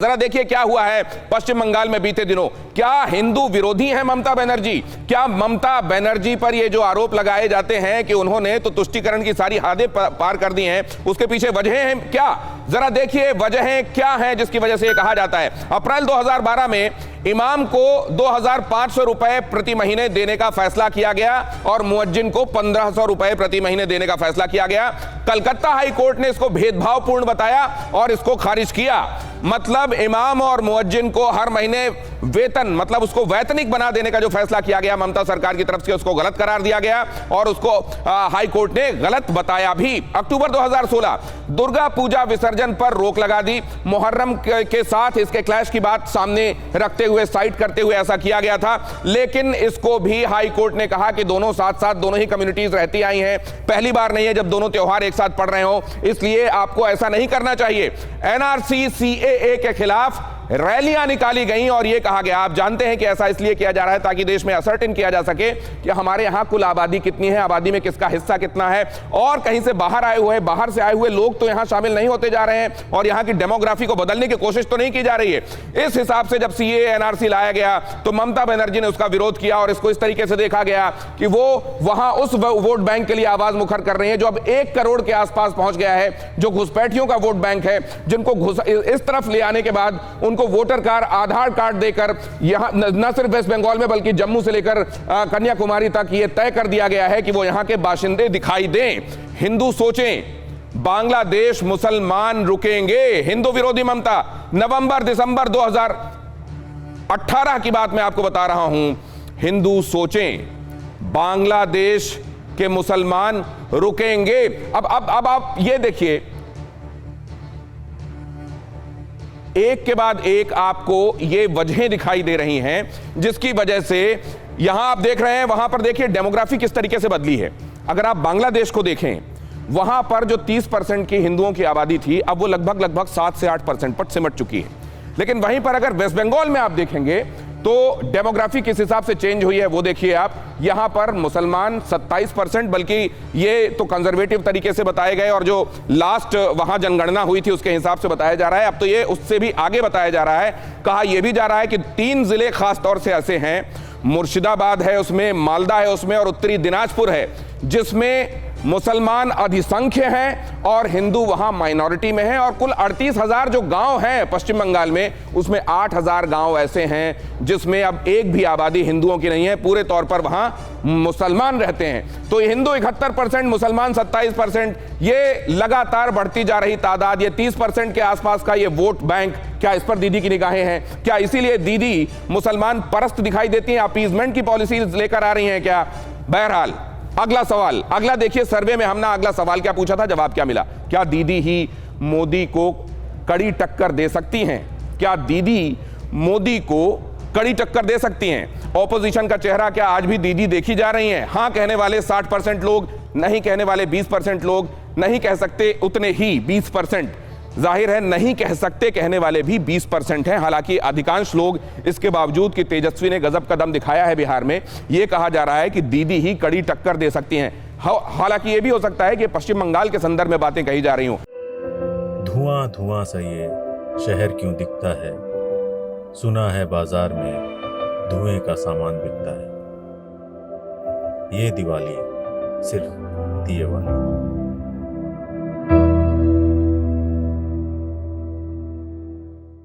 जरा देखिए क्या हुआ है पश्चिम बंगाल में बीते दिनों। क्या हिंदू विरोधी हैं ममता बनर्जी? क्या ममता बनर्जी पर ये जो आरोप लगाए जाते हैं कि उन्होंने तो तुष्टीकरण की सारी हदें पार कर दी हैं, उसके पीछे वजहें हैं क्या? जरा देखिए वजहें क्या हैं जिसकी वजह से ये कहा जाता है। अप्रैल 2012 में इमाम को 2500 रुपए प्रति महीने देने का फैसला किया गया और मुअज्जिन को 1500 रुपए प्रति महीने देने का फैसला किया गया। कलकत्ता हाई कोर्ट ने इसको भेदभावपूर्ण बताया और इसको खारिज किया। मतलब इमाम और मुअज्जिन को हर महीने वेतन, मतलब उसको वैतनिक बना देने का जो फैसला किया गया ममता सरकार की तरफ से, उसको गलत करार दिया गया और उसको हाई कोर्ट ने गलत बताया भी। अक्टूबर 2016 दुर्गा पूजा विसर्जन पर रोक लगा दी। मुहर्रम के साथ इसके क्लैश की बात सामने रखते हुए, साइड करते हुए ऐसा किया गया था, लेकिन इसको भी हाई कोर्ट ने कहा कि दोनों साथ साथ दोनों ही कम्युनिटीज रहती आई हैं, पहली बार नहीं है जब दोनों त्योहार एक साथ पड़ रहे हो, इसलिए आपको ऐसा नहीं करना चाहिए। एनआरसी सीएए के खिलाफ रैलियां निकाली गई और यह कहा गया, आप जानते हैं कि ऐसा इसलिए किया जा रहा है ताकि देश में असर्टेन किया जा सके कि हमारे यहां कुल आबादी कितनी है, आबादी में किसका हिस्सा कितना है, और कहीं से बाहर आए हुए, बाहर से आए हुए लोग तो यहां शामिल नहीं होते जा रहे हैं और यहां की डेमोग्राफी को बदलने की कोशिश तो नहीं की जा रही है। इस हिसाब से जब सीएए एनआरसी लाया गया तो ममता बनर्जी ने उसका विरोध किया और इसको इस तरीके से देखा गया कि वो वहां उस वोट बैंक के लिए आवाज मुखर कर रही है जो अब 1 करोड़ के आसपास पहुंच गया है, जो घुसपैठियों का वोट बैंक है, जिनको इस तरफ ले आने के बाद उनको वोटर कार्ड, आधार कार्ड देकर यहां न सिर्फ वेस्ट बंगाल में बल्कि जम्मू से लेकर कन्याकुमारी तक यह तय कर दिया गया है कि वो यहां के बाशिंदे दिखाई दें। हिंदू सोचें, बांग्लादेश मुसलमान रुकेंगे। हिंदू विरोधी ममता, नवंबर दिसंबर 2018 की बात मैं आपको बता रहा हूं। हिंदू सोचें, बांग्लादेश के मुसलमान रुकेंगे। अब आप ये देखिए, एक के बाद एक आपको ये वजहें दिखाई दे रही हैं जिसकी वजह से यहां आप देख रहे हैं, वहां पर देखिए डेमोग्राफी किस तरीके से बदली है। अगर आप बांग्लादेश को देखें, वहां पर जो 30% की हिंदुओं की आबादी थी, अब वो लगभग 7 से 8% पर सिमट चुकी है। लेकिन वहीं पर अगर वेस्ट बंगाल में आप देखेंगे तो डेमोग्राफी किस हिसाब से चेंज हुई है वो देखिए आप। यहां पर मुसलमान 27%, बल्कि ये तो कंजर्वेटिव तरीके से बताए गए और जो लास्ट वहां जनगणना हुई थी उसके हिसाब से बताया जा रहा है, अब तो ये उससे भी आगे बताया जा रहा है। कहा यह भी जा रहा है कि 3 जिले खास तौर से ऐसे हैं, मुर्शिदाबाद है उसमें, मालदा है उसमें और उत्तरी दिनाजपुर है, जिसमें मुसलमान अधिसंख्य हैं और हिंदू वहां माइनॉरिटी में हैं। और कुल 38,000 जो गांव हैं पश्चिम बंगाल में, उसमें 8,000 गांव ऐसे हैं जिसमें अब एक भी आबादी हिंदुओं की नहीं है, पूरे तौर पर वहां मुसलमान रहते हैं। तो हिंदू 71%, मुसलमान 27%, ये लगातार बढ़ती जा रही तादाद, ये 30% के आसपास का ये वोट बैंक, क्या इस पर दीदी की निगाहें हैं? क्या इसीलिए दीदी मुसलमान परस्त दिखाई देती हैं, अपीजमेंट की पॉलिसीज लेकर आ रही हैं क्या? बहरहाल अगला सवाल, अगला देखिए, सर्वे में हमने अगला सवाल क्या पूछा था, जवाब क्या मिला? क्या दीदी ही मोदी को कड़ी टक्कर दे सकती हैं? क्या दीदी मोदी को कड़ी टक्कर दे सकती हैं? ऑपोजिशन का चेहरा क्या आज भी दीदी देखी जा रही हैं? हां कहने वाले 60% लोग, नहीं कहने वाले 20% लोग, नहीं कह सकते उतने ही 20%, जाहिर है नहीं कह सकते कहने वाले भी 20% हैं। हालांकि अधिकांश लोग इसके बावजूद कि तेजस्वी ने गजब कदम दिखाया है बिहार में, यह कहा जा रहा है कि दीदी ही कड़ी टक्कर दे सकती हैं। हालांकि यह भी हो सकता है कि पश्चिम बंगाल के संदर्भ में बातें कही जा रही हों। धुआं धुआं सा ये शहर क्यों दिखता है, सुना है बाजार में धुएं का सामान बिकता है, ये दिवाली सिर्फ दिए वाली।